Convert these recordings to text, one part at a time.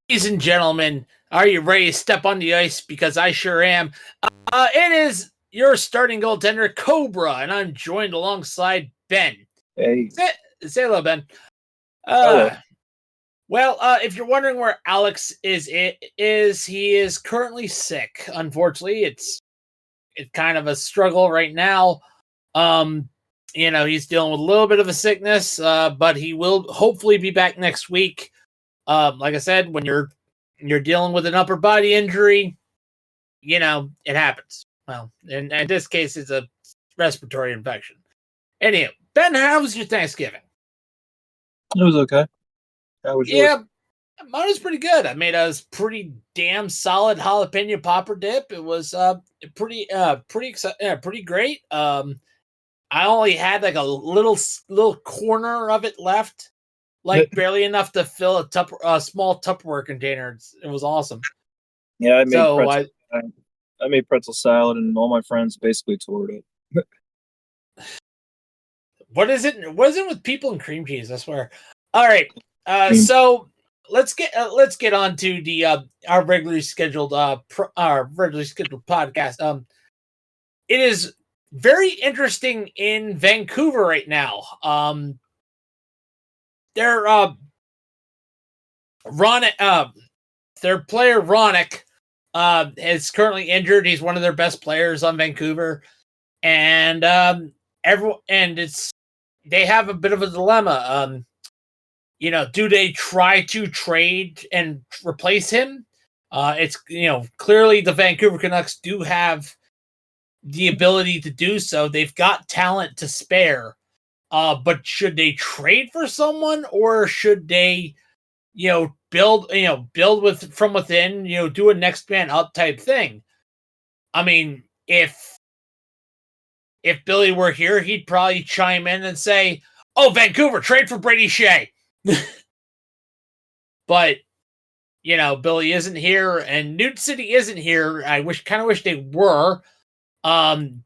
Ladies and gentlemen, are you ready to step on the ice? Because I sure am. It is your starting goaltender, Cobra, and I'm joined alongside Ben. Hey, Say hello, Ben. hello. If you're wondering where Alex is he is currently sick. Unfortunately, it's kind of a struggle right now. He's dealing with a little bit of a sickness, but he will hopefully be back next week. Like I said, when you're dealing with an upper body injury, it happens. Well, in this case, it's a respiratory infection. Anyhow, Ben, how was your Thanksgiving? It was okay. How was yours? Mine was pretty good. I made a pretty damn solid jalapeno popper dip. It was pretty great. I only had like a little corner of it left, like barely enough to fill a small Tupperware container. It was awesome. Yeah, I made So pretzel. I made pretzel salad, and all my friends basically tore it up. What is it? What is it with people and cream cheese? I swear. All right. Cream. So let's get on to the our regularly scheduled podcast. It is very interesting in Vancouver right now. Their their player Hronek is currently injured. He's one of their best players on Vancouver, and they have a bit of a dilemma. Do they try to trade and replace him? It's clearly the Vancouver Canucks do have the ability to do so. They've got talent to spare. But should they trade for someone, or should they, build with from within, do a next man up type thing? I mean, if Billy were here, he'd probably chime in and say, "Oh, Vancouver, trade for Brady Shea." But Billy isn't here, and Newt City isn't here. I kind of wish they were,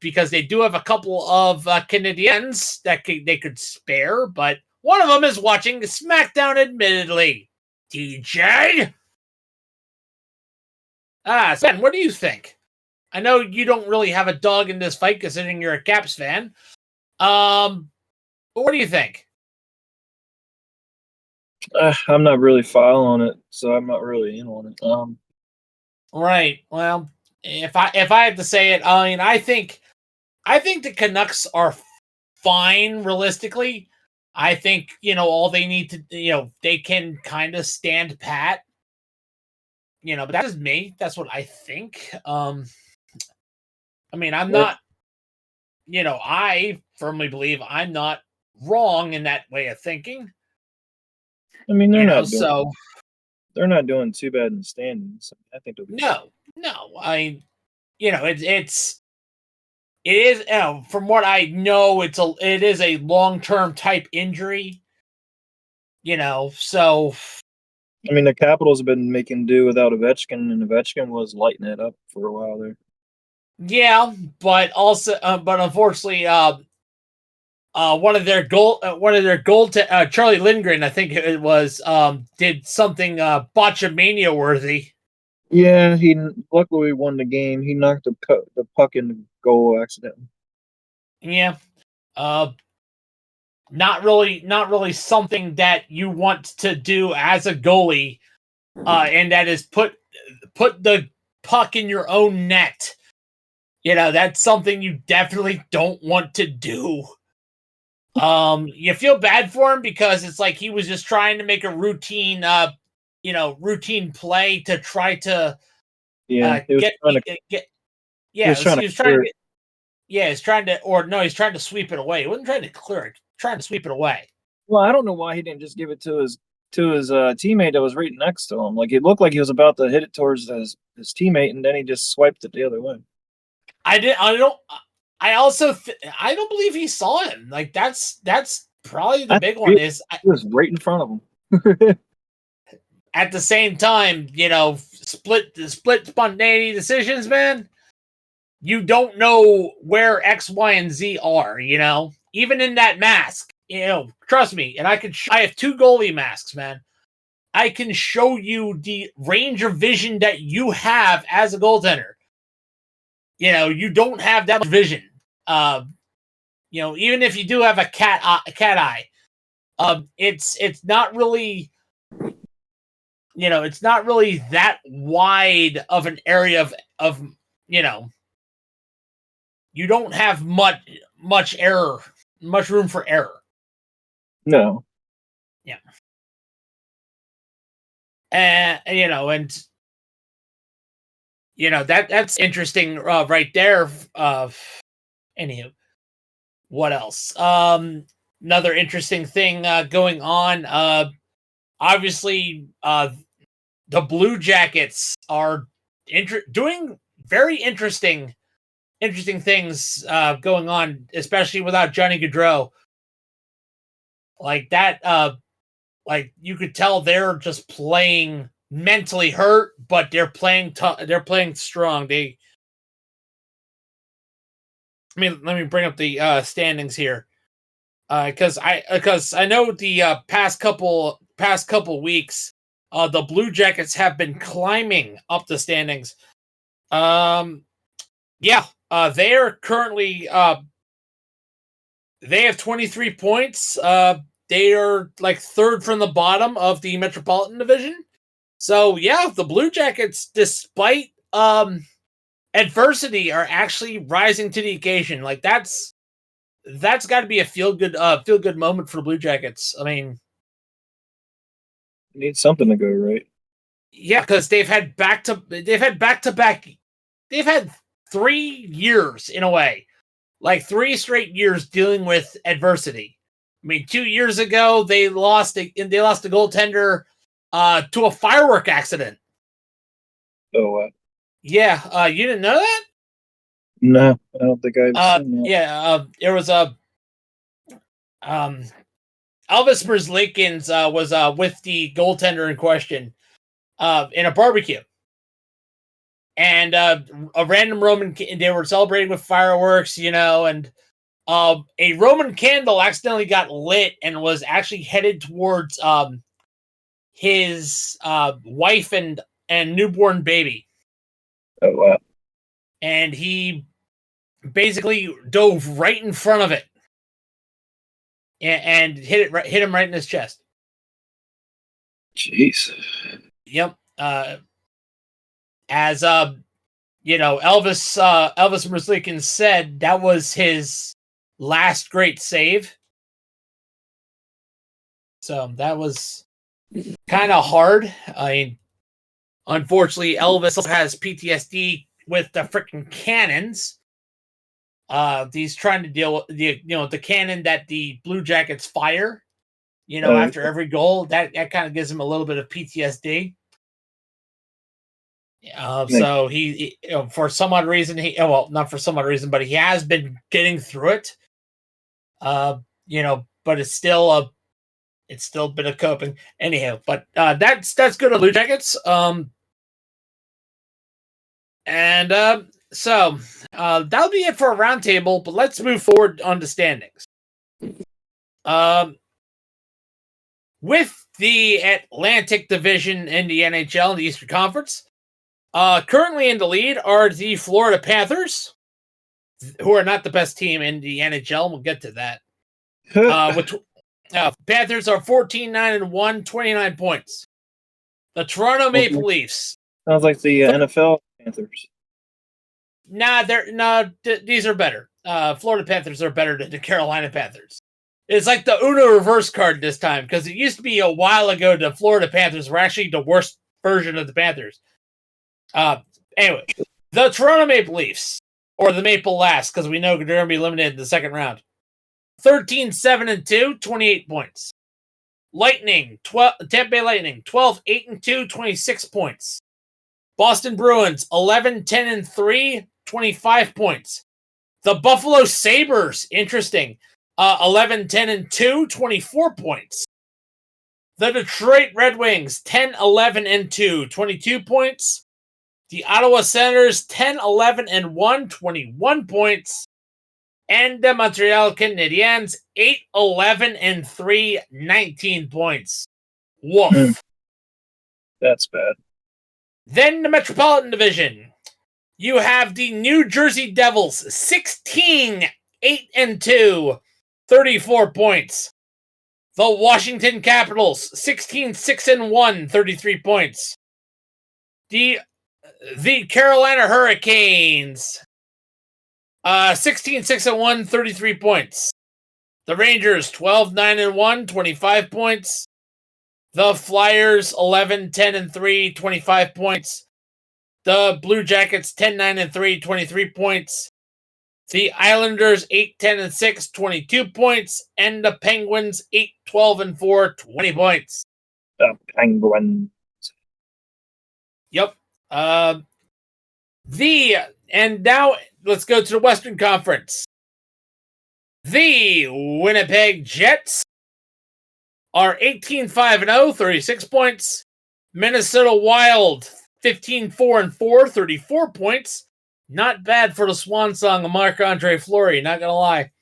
because they do have a couple of Canadians that they could spare, but one of them is watching SmackDown, admittedly. TJ? Sven, what do you think? I know you don't really have a dog in this fight, considering you're a Caps fan. But what do you think? I'm not really following it, so I'm not really in on it. Right. Well, if I had to say it, I mean, I think the Canucks are fine realistically. I think, all they need to, they can kind of stand pat. But that's me. That's what I think. I mean, I'm not, I firmly believe I'm not wrong in that way of thinking. I mean, they're not doing too bad in the standings. I think they'll be no. I it is, from what I know, it is a long-term type injury. So I mean, the Capitals have been making do without Ovechkin, and Ovechkin was lighting it up for a while there. Yeah, but unfortunately, one of their Charlie Lindgren, I think it was, did something botchamania worthy. Yeah, he luckily won the game. He knocked the puck in the goal accidentally. Yeah, not really something that you want to do as a goalie, and that is put the puck in your own net. That's something you definitely don't want to do. You feel bad for him because it's like he was just trying to make a routine play to try to he's trying to sweep it away. He wasn't trying to clear it, trying to sweep it away. Well, I don't know why he didn't just give it to his teammate that was right next to him. Like, it looked like he was about to hit it towards his teammate, and then he just swiped it the other way. I don't believe he saw him. Like, that's probably the big one. Is he was right in front of him. At the same time, split spontaneity decisions, man. You don't know where X, Y, and Z are. Even in that mask. Trust me. And I have 2 goalie masks, man. I can show you the range of vision that you have as a goaltender. You don't have that much vision. Even if you do have a cat eye, it's not really, it's not really that wide of an area of you don't have much error, much room for error. No. Yeah. And that's interesting right there. Anywho, what else? Another interesting thing going on. Obviously, the Blue Jackets are doing very interesting things going on, especially without Johnny Gaudreau. Like that, like you could tell they're just playing mentally hurt, but they're playing they're playing strong. Let me bring up the standings here, because I know the past couple weeks, the Blue Jackets have been climbing up the standings. Yeah, they are currently they have 23 points. They are like third from the bottom of the Metropolitan Division. So yeah, the Blue Jackets, despite adversity, are actually rising to the occasion. Like that's got to be a feel good moment for the Blue Jackets. I mean, need something to go right. Yeah, because they've had back to back. They've had 3 years in a way, like 3 straight years dealing with adversity. I mean, 2 years ago they lost a goaltender to a firework accident. Oh, what? Yeah, you didn't know that? No, I don't think I've seen that. Yeah, there was a Elvis Merzlikins was with the goaltender in question in a barbecue. And a random Roman, they were celebrating with fireworks, and a Roman candle accidentally got lit and was actually headed towards his wife and newborn baby. Oh, wow. And he basically dove right in front of it and hit him right in his chest. Jeez. Yep. As Elvis Merzlikins said, that was his last great save. So that was kind of hard. I mean, unfortunately, Elvis also has PTSD with the freaking cannons. He's trying to deal with the cannon that the Blue Jackets fire. After every goal, that kind of gives him a little bit of PTSD. So he for some odd reason, not for some odd reason, but he has been getting through it. But it's still a bit of coping. Anyhow, but that's good on Blue Jackets. So that'll be it for a roundtable. But let's move forward on to standings. With the Atlantic Division in the NHL, the Eastern Conference, currently in the lead are the Florida Panthers, who are not the best team in the NHL. We'll get to that. Panthers are 14-9-1, 29 points. The Toronto Maple Leafs. Sounds like the NFL Panthers. These are better. Florida Panthers are better than the Carolina Panthers. It's like the Uno reverse card this time, because it used to be a while ago the Florida Panthers were actually the worst version of the Panthers. Anyway, the Toronto Maple Leafs, or the Maple Last, because we know they're going to be eliminated in the second round. 13-7-2, 28 points. Tampa Bay Lightning, 12-8-2, 26 points. Boston Bruins, 11-10-3, 25 points. The Buffalo Sabres, interesting, 11-10-2, 24 points. The Detroit Red Wings, 10-11-2, 22 points. The Ottawa Senators, 10-11-1, 21 points. And the Montreal Canadiens, 8-11-3, 19 points. Woof. That's bad. Then the Metropolitan Division. You have the New Jersey Devils, 16-8-2, 34 points. The Washington Capitals, 16-6-1, 33 points. The Carolina Hurricanes, 16-6-1, 33 points. The Rangers, 12-9-1, 25 points. The Flyers, 11-10-3, 25 points. The Blue Jackets, 10-9-3, 23 points. The Islanders, 8-10-6, 22 points. And the Penguins, 8-12-4, 20 points. The Penguins. Yep. And now let's go to the Western Conference. The Winnipeg Jets are 18-5-0, 36 points. Minnesota Wild, 15-4-4, 34 points. Not bad for the swan song of Marc-Andre Fleury, not going to lie.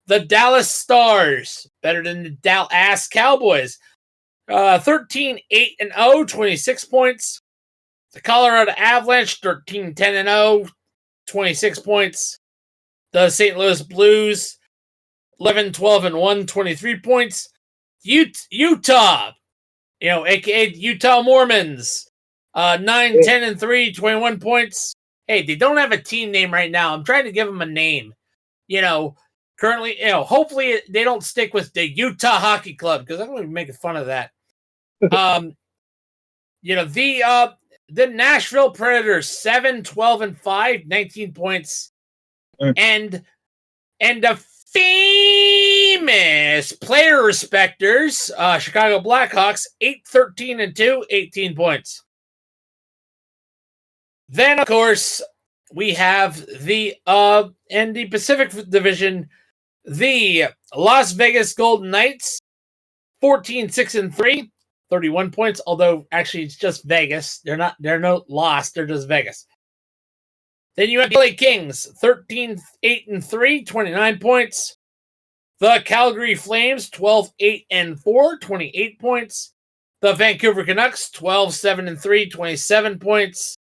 The Dallas Stars, better than the Dallas Cowboys, 13-8-0, 26 points. The Colorado Avalanche, 13-10-0, 26 points. The St. Louis Blues, 11-12-1, 23 points. Utah, aka Utah Mormons, 9-10-3, 21 points. Hey, they don't have a team name right now. I'm trying to give them a name. Currently, hopefully they don't stick with the Utah Hockey Club because I'm going to be making fun of that. The Nashville Predators, 7-12-5, 19 points. And the famous player respecters, Chicago Blackhawks, 8-13-2, 18 points. Then, of course, we have in the Pacific Division, the Las Vegas Golden Knights, 14-6-3, 31 points. Although actually, it's just Vegas. They're not lost. They're just Vegas. Then you have the LA Kings, 13-8-3, 29 points. The Calgary Flames, 12-8-4, 28 points. The Vancouver Canucks, 12-7-3, 27 points.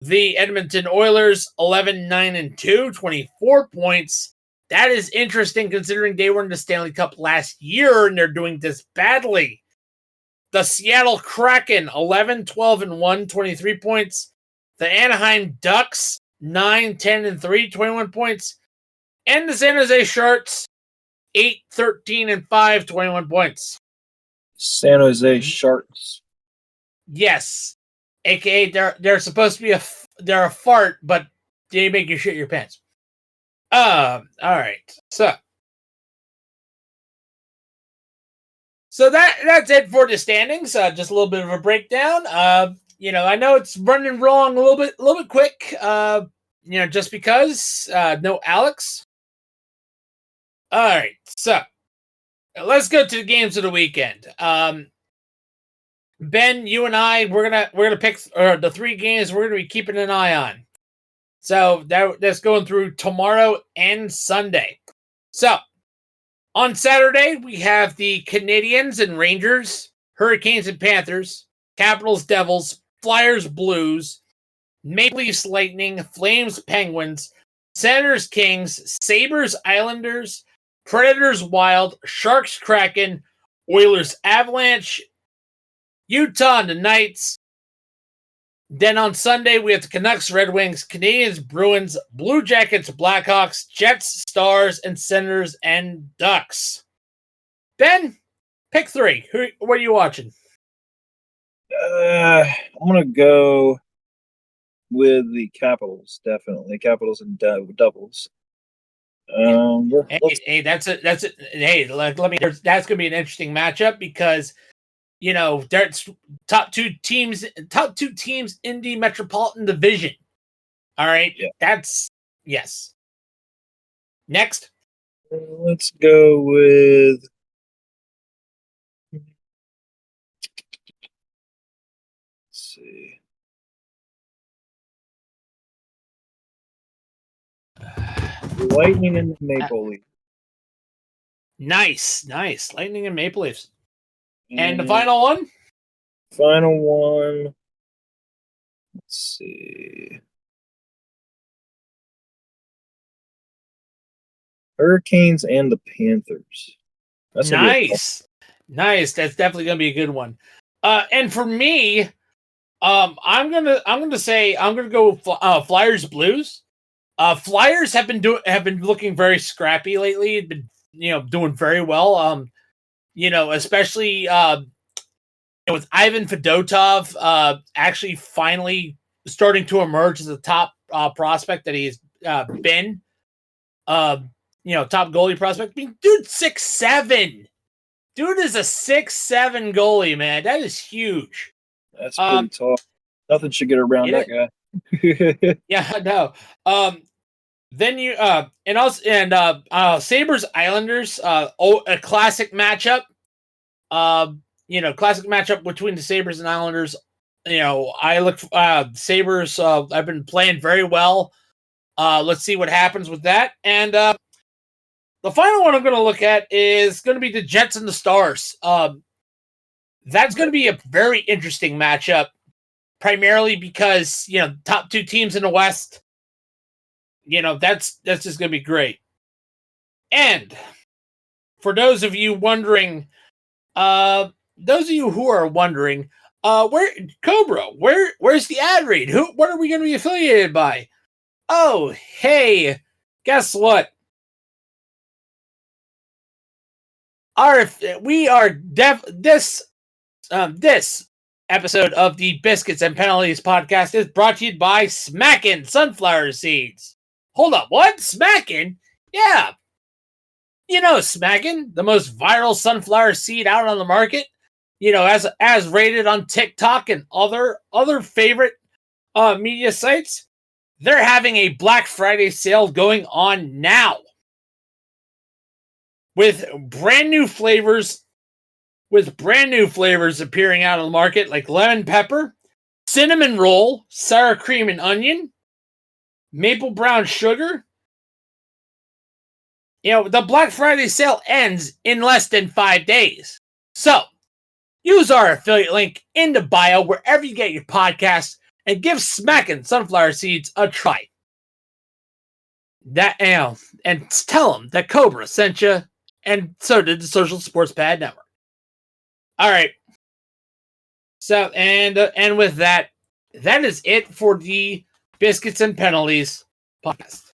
The Edmonton Oilers, 11-9-2, 24 points. That is interesting considering they were in the Stanley Cup last year and they're doing this badly. The Seattle Kraken, 11-12-1, 23 points. The Anaheim Ducks, 9-10-3, 21 points. And the San Jose Sharks, 8-13-5, 21 points. San Jose Sharks. Yes. AKA they're supposed to be they're a fart, but they make you shit your pants. All right. So that's it for the standings. Just a little bit of a breakdown. I know it's running wrong a little bit quick. Just because no Alex. All right. So let's go to the games of the weekend. Ben, you and I, we're gonna pick the three games we're gonna be keeping an eye on. So that's going through tomorrow and Sunday. So on Saturday we have the Canadiens and Rangers, Hurricanes and Panthers, Capitals Devils, Flyers Blues, Maple Leafs Lightning, Flames Penguins, Senators Kings, Sabres Islanders, Predators Wild, Sharks Kraken, Oilers Avalanche, Utah and the Knights. Then on Sunday, we have the Canucks, Red Wings, Canadiens, Bruins, Blue Jackets, Blackhawks, Jets, Stars, and Senators and Ducks. Ben, pick three. What are you watching? I'm going to go with the Capitals, definitely. Capitals and doubles. Hey, that's it. Hey, let me. That's going to be an interesting matchup because there's top two teams in the Metropolitan Division. All right, yeah. That's yes. Next, let's go with. Let's see. Lightning and the Maple Leafs. Nice. Lightning and Maple Leafs. And the final one? Final one. Let's see. Hurricanes and the Panthers. That's gonna be Nice. That's definitely gonna be a good one. And for me, I'm gonna go Flyers Blues. Flyers have been looking very scrappy lately. Been doing very well. Especially with Ivan Fedotov actually finally starting to emerge as a top prospect that he's been. Top goalie prospect. I mean, dude, 6'7". Dude is a 6'7" goalie, man. That is huge. That's pretty tall. Nothing should get around that guy. Yeah, no. Then you Sabres Islanders, a classic matchup. Classic matchup between the Sabres and Islanders. I look Sabres. I've been playing very well. Let's see what happens with that. And the final one I'm going to look at is going to be the Jets and the Stars. That's going to be a very interesting matchup, primarily because top two teams in the West. That's just going to be great. And for those of you wondering, where's Cobra? Where's the ad read? What are we going to be affiliated by? Oh, hey, guess what? This episode of the Biscuits and Penalties podcast is brought to you by Smackin' Sunflower Seeds. Hold up, what? Smackin'? Yeah. Smackin', the most viral sunflower seed out on the market. As rated on TikTok and other favorite media sites. They're having a Black Friday sale going on now. With brand new flavors appearing out on the market, like lemon pepper, cinnamon roll, sour cream and onion, maple brown sugar. The Black Friday sale ends in less than 5 days. So, use our affiliate link in the bio wherever you get your podcasts and give Smackin' Sunflower Seeds a try. And tell them that Cobra sent you, and so did the Social Sports Pad Network. All right. So, and with that is it for the Biscuits and Penalties podcast.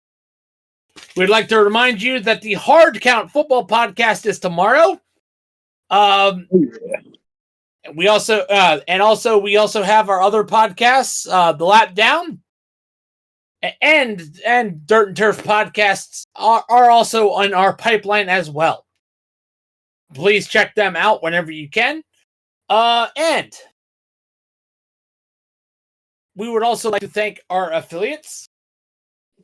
We'd like to remind you that the Hard Count Football podcast is tomorrow. We also have our other podcasts, The Lap Down and Dirt and Turf podcasts are also on our pipeline as well. Please check them out whenever you can. And we would also like to thank our affiliates,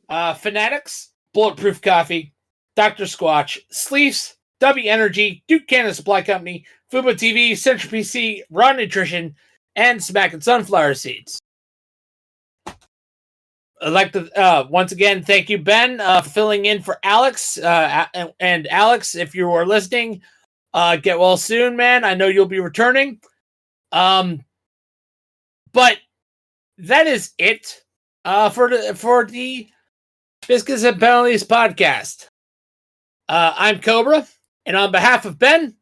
Fanatics, Bulletproof Coffee, Dr. Squatch, Sleeves, W Energy, Duke Canada Supply Company, Fubo TV, Central PC, Raw Nutrition, and Smackin' Sunflower Seeds. I'd like to once again thank you, Ben, for filling in for Alex. And Alex, if you are listening, get well soon, man. I know you'll be returning. But that is it for the Biscuits and Penalties podcast. I'm Cobra, and on behalf of Ben,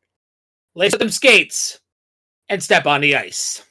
lace up them skates and step on the ice.